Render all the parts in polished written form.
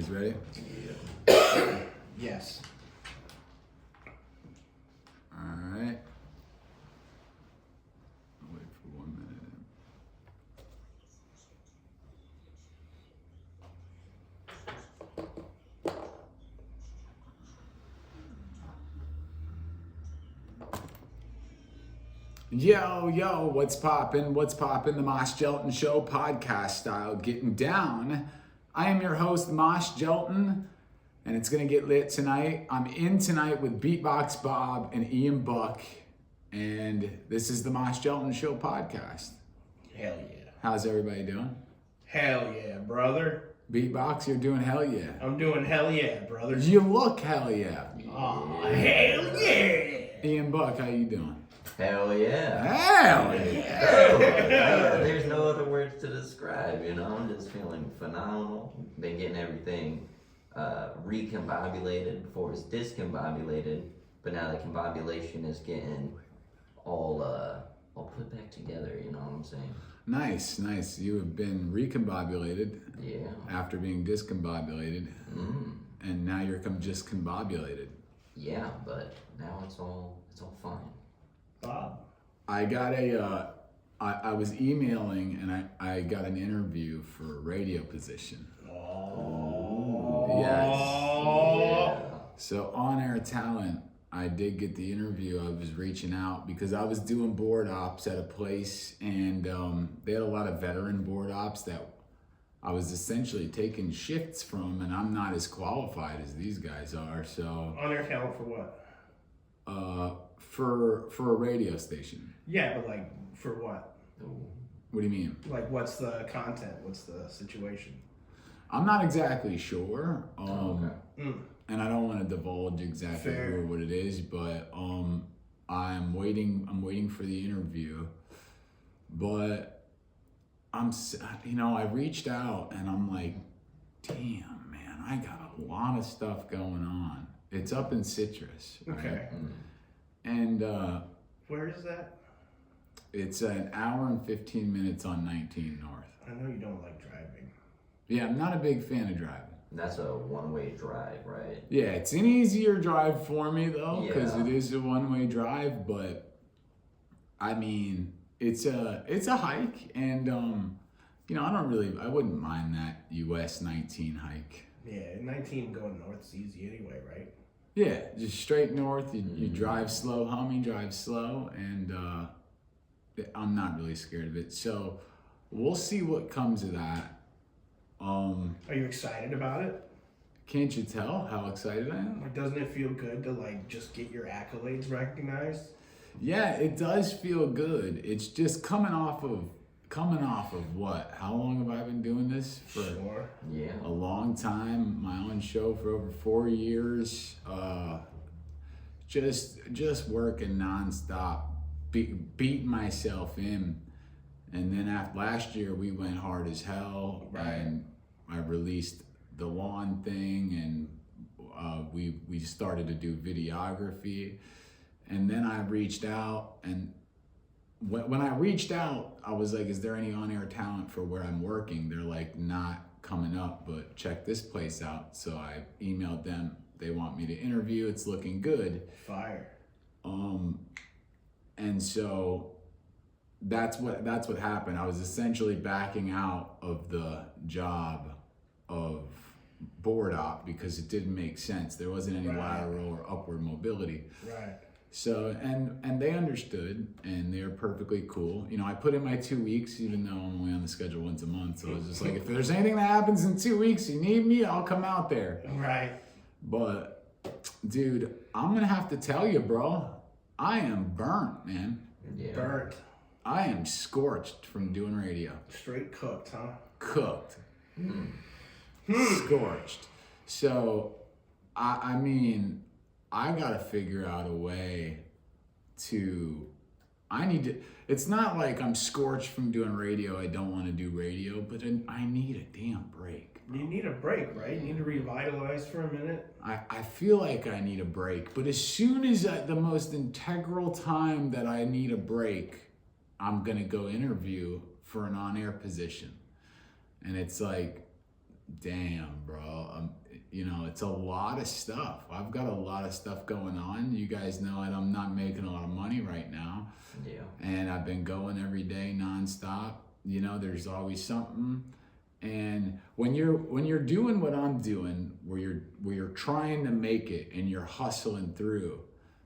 guys ready? Yeah. Yes. Alright. I'll wait for 1 minute. Yo, what's poppin'? What's poppin'? The Mosh Jelton Show podcast style, getting down. I am your host, Mosh Jelton, and it's gonna get lit tonight. I'm in tonight with Beatbox Bob and Ian Buck, and this is the Mosh Jelton Show podcast. Hell yeah. How's everybody doing? Hell yeah, brother. Beatbox, you're doing hell yeah. I'm doing hell yeah, brother. You look hell yeah. Oh, hell yeah. Ian Buck, how you doing? Hell yeah. Hell yeah. There's no other words to describe, you know? I'm just feeling phenomenal. Been getting everything recombobulated before it's discombobulated, but now the combobulation is getting all put back together, you know what I'm saying? Nice. You have been recombobulated Yeah. after being discombobulated, and now you're just combobulated. Yeah, but now it's all fine. Bob. I got I was emailing and I got an interview for a radio position. Oh. Yes. Yeah. So on air talent, I did get the interview. I was reaching out because I was doing board ops at a place, and they had a lot of veteran board ops that I was essentially taking shifts from, and I'm not as qualified as these guys are. So On air talent for what? for a radio station. Yeah, but like, for what? What do you mean? Like, what's the content? What's the situation? I'm not exactly sure. Okay. And I don't want to divulge exactly Fair. who or what it is, but I'm waiting for the interview. But I reached out and I'm like, damn, man, I got a lot of stuff going on. It's up in Citrus. Right? Okay. And Where is that? it's an hour and 15 minutes on 19 North. I know you don't like driving. Yeah, I'm not a big fan of driving. That's a one-way drive, right? Yeah, it's an easier drive for me though, because Yeah. it is a one-way drive. But I mean, it's a hike, and I wouldn't mind that US 19 hike. Yeah, 19 going north is easy anyway, right? Yeah, just straight north. You drive slow, homie, drive slow, and I'm not really scared of it. So we'll see what comes of that. Are you excited about it? Can't you tell how excited I am? Like, doesn't it feel good to like just get your accolades recognized? Yeah, it does feel good. It's just coming off of what? How long have I been doing this? For Sure. Yeah. a long time. My own show for over 4 years. Just working nonstop, beating myself in. And then after last year, we went hard as hell, Right. and I released the lawn thing, and we started to do videography. And then I reached out, and when I reached out, I was like, is there any on-air talent for where I'm working? They're like, not coming up, but check this place out. So I emailed them. They want me to interview. It's looking good. Fire. And so that's what happened. I was essentially backing out of the job of board op because it didn't make sense. There wasn't any Right. lateral or upward mobility. Right. So, and they understood, and they're perfectly cool. I put in my 2 weeks, even though I'm only on the schedule once a month. So I was just like, if there's anything that happens in 2 weeks, you need me, I'll come out there. Right. But, dude, I'm gonna have to tell you, bro, I am burnt, man. Yeah. Burnt. I am scorched from doing radio. Straight cooked, huh? Cooked. Scorched. So, I mean, I gotta figure out a way it's not like I'm scorched from doing radio, I don't want to do radio, but I need a damn break. You need a break, right? You need to revitalize for a minute. I feel like I need a break, but as soon as at the most integral time that I need a break, I'm gonna go interview for an on-air position. And it's like, damn, bro. You know, it's a lot of stuff. I've got a lot of stuff going on. You guys know that I'm not making a lot of money right now. Yeah. And I've been going every day nonstop. You know, there's always something. And when you're doing what I'm doing, where you're trying to make it and you're hustling through,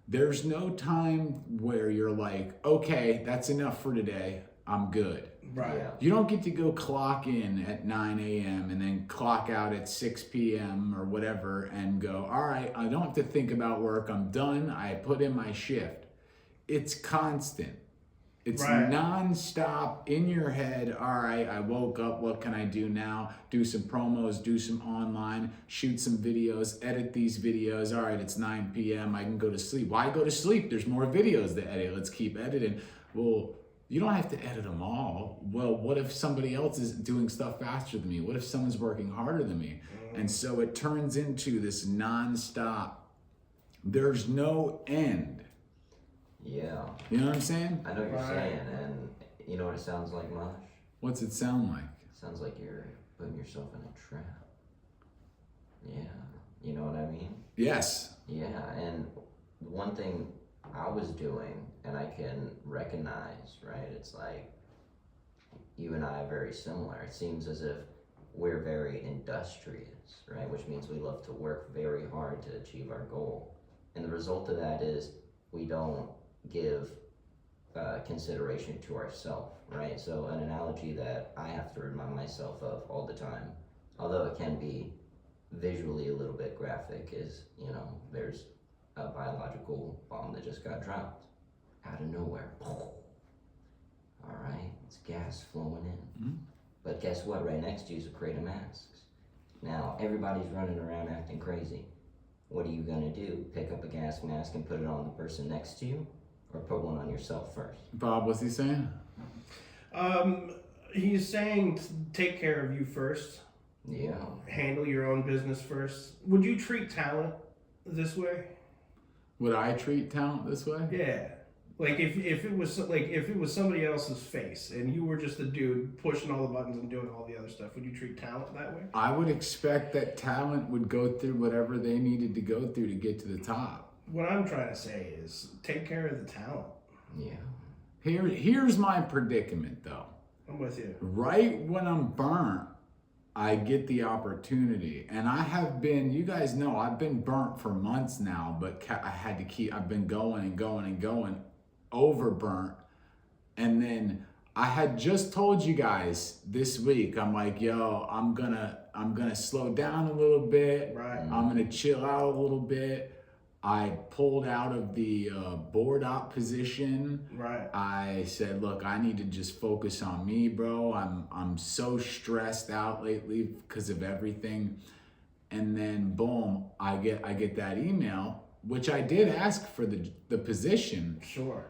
there's no time where you're like, okay, that's enough for today. I'm good. Right. Yeah. You don't get to go clock in at 9 a.m. and then clock out at 6 p.m. or whatever and go, all right, I don't have to think about work. I'm done. I put in my shift. It's constant. It's Right. non-stop in your head. All right, I woke up. What can I do now? Do some promos, do some online, shoot some videos, edit these videos. All right, it's 9 p.m. I can go to sleep. Why go to sleep? There's more videos to edit. Let's keep editing. Well, you don't have to edit them all. Well, what if somebody else is doing stuff faster than me? What if someone's working harder than me? And so it turns into this non-stop. There's no end. Yeah. You know what I'm saying? I know what you're Right. saying, and you know what it sounds like, Mosh? What's it sound like? It sounds like you're putting yourself in a trap. Yeah. You know what I mean? Yes. Yeah, and one thing I was doing, and I can recognize, right? It's like you and I are very similar. It seems as if we're very industrious, right? Which means we love to work very hard to achieve our goal. And the result of that is we don't give consideration to ourselves, right? So an analogy that I have to remind myself of all the time, although it can be visually a little bit graphic, is, you know, there's a biological bomb that just got dropped out of nowhere. All right, it's gas flowing in. Mhm. But guess what? Right next to you is a crate of masks. Now everybody's running around acting crazy. What are you gonna do? Pick up a gas mask and put it on the person next to you, or put one on yourself first? Bob, what's he saying? He's saying take care of you first. Yeah. Handle your own business first. Would you treat talent this way? Would I treat talent this way? Yeah. Like if it was somebody else's face and you were just a dude pushing all the buttons and doing all the other stuff, would you treat talent that way? I would expect that talent would go through whatever they needed to go through to get to the top. What I'm trying to say is take care of the talent. Yeah. Here's my predicament though. I'm with you. Right when I'm burnt, I get the opportunity. And I have been, you guys know, I've been burnt for months now, but I've been going and going and going, overburnt. And then I had just told you guys this week, I'm like, yo, I'm gonna slow down a little bit. Right. I'm gonna chill out a little bit. I pulled out of the board op position. Right. I said, look, I need to just focus on me, bro. I'm so stressed out lately because of everything. And then boom, I get that email, which I did ask for the position. Sure.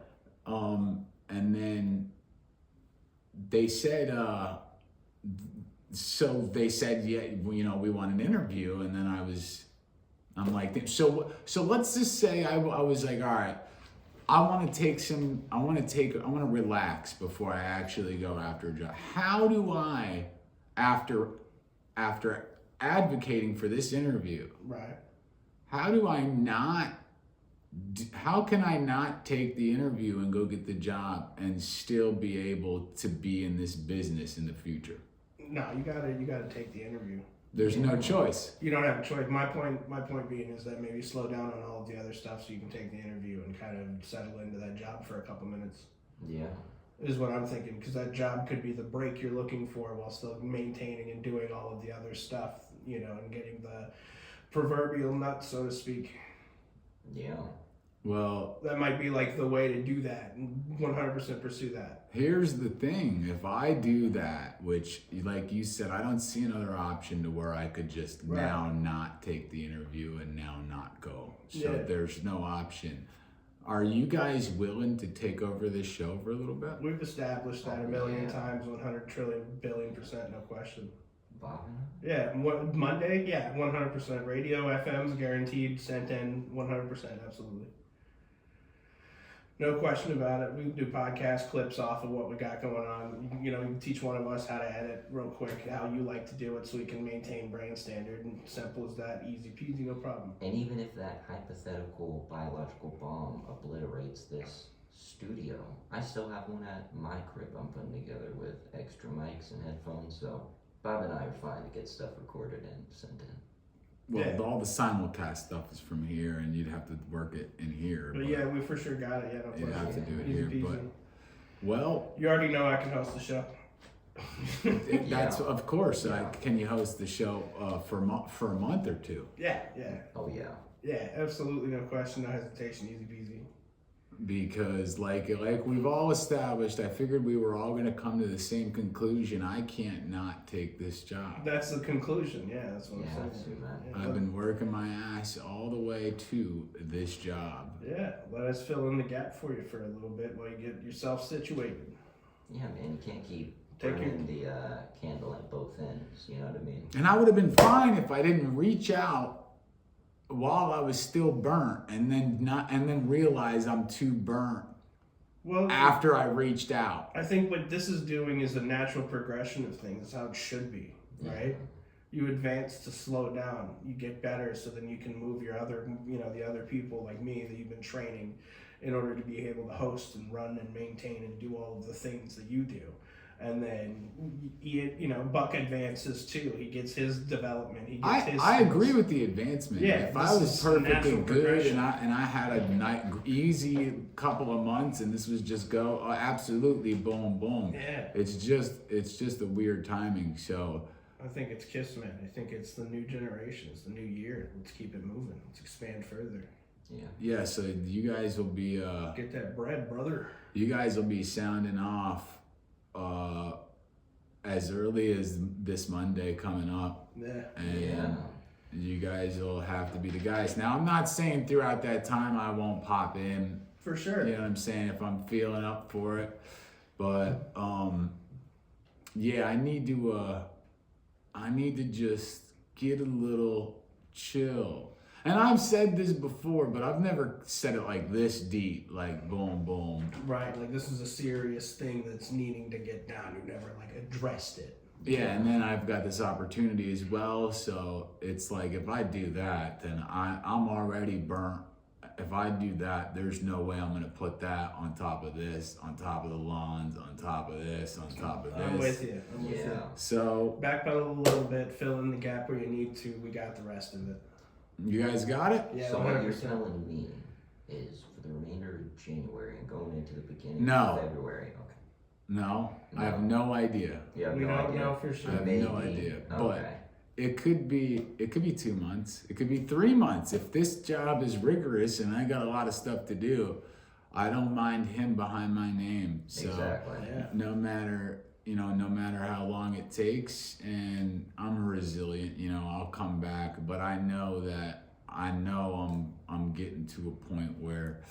And then they said, yeah, you know, we want an interview. And then I'm like, so let's just say I was like, all right, I want to relax before I actually go after a job. How do I, after advocating for this interview, Right. how can I not take the interview and go get the job and still be able to be in this business in the future? No, you gotta take the interview. There's no choice. You don't have a choice. My point being is that maybe slow down on all of the other stuff so you can take the interview and kind of settle into that job for a couple minutes. Yeah. Is what I'm thinking, because that job could be the break you're looking for while still maintaining and doing all of the other stuff, you know, and getting the proverbial nut, so to speak. Yeah. Well, That might be like the way to do that and 100% pursue that. here's the thing. If I do that, which, like you said, I don't see another option to where I could just Right. now not take the interview and now not go. So Yeah. there's no option. Are you guys willing to take over this show for a little bit? We've established that a million Yeah. times, 100 trillion billion %, no question. Bobbing. Yeah, Monday, yeah, 100%. Radio, FM's guaranteed, sent in, 100%, absolutely. No question about it. We do podcast clips off of what we got going on. You know, you can teach one of us how to edit real quick, how you like to do it, so we can maintain brand standard. And simple as that, easy peasy, no problem. And even if that hypothetical biological bomb obliterates this studio, I still have one at my crib I'm putting together with extra mics and headphones. So Bob and I are fine to get stuff recorded and sent in. Well, Yeah. all the simulcast stuff is from here, and you'd have to work it in here. But yeah, we for sure got it. Yeah, no you'd have to question. do it Easy here. peasy. But well, You already know I can host the show. that's Yeah. of course. Yeah. Can you host the show for a month or two? Yeah. Oh yeah. Yeah, absolutely, no question, no hesitation, easy peasy. Because like we've all established, I figured we were all going to come to the same conclusion. I can't not take this job. That's the conclusion, yeah, that's what Yeah, I'm that's saying. true, man. Yeah, I've been working my ass all the way to this job. yeah, let us fill in the gap for you for a little bit while you get yourself situated. Yeah, man. You can't keep Take burning the candle at both ends. You know what I mean? And I would have been fine if I didn't reach out while I was still burnt and then realize I'm too burnt Well, after I reached out. I think what this is doing is a natural progression of things. It's how it should be, right? You advance to slow down. You get better, so then you can move your other, the other people like me that you've been training in order to be able to host and run and maintain and do all of the things that you do. And then, Buck advances too. He gets his development. He gets his. I agree with the advancement. Yeah, if I this was is perfectly natural good progression. and I had a easy couple of months and this was just go absolutely boom boom. Yeah, It's just a weird timing. So I think it's Kismet. I think it's the new generation. It's the new year. Let's keep it moving. Let's expand further. Yeah. so you guys will be Get that bread, brother. sounding off as early as this Monday coming up. Yeah. And Yeah. you guys will have to be the guys. Now, I'm not saying throughout that time I won't pop in. For sure. You know what I'm saying? If I'm feeling up for it. But, yeah, I need to just get a little chill. And I've said this before, but I've never said it like this deep, like boom, boom. Right. Like this is a serious thing that's needing to get down. You never like addressed it. Yeah, and then I've got this opportunity as well. So it's like if I do that, then I'm already burnt. If I do that, there's no way I'm gonna put that on top of this, on top of the lawns, on top of this, on top of this. I'm with you. I'm with you. Yeah. So Backpedal a little bit, fill in the gap where you need to. We got the rest of it. you guys got it? Yeah, So what you're 100%. telling me is for the remainder of January and going into the beginning No. of February. Okay. No, I have no idea. You have We no don't idea. know for sure. I have Maybe. no idea. But Okay. it could be 2 months. It could be 3 months. If this job is rigorous and I got a lot of stuff to do, I don't mind him behind my name. So Exactly. Yeah. no matter how long it takes, and I'm resilient, I'll come back, but I know I'm getting to a point where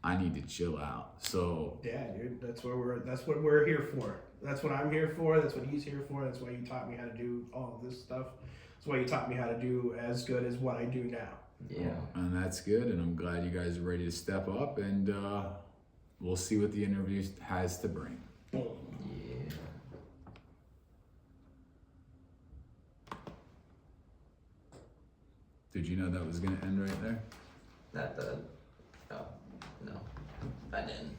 I need to chill out. So Yeah, dude. That's what we're here for. That's what I'm here for. That's what he's here for. That's why you taught me how to do all of this stuff. That's why you taught me how to do as good as what I do now. Yeah. and that's good, and I'm glad you guys are ready to step up, and we'll see what the interview has to bring. Boom. Yeah. Did you know that was gonna end right there? Not the. Oh no, I didn't.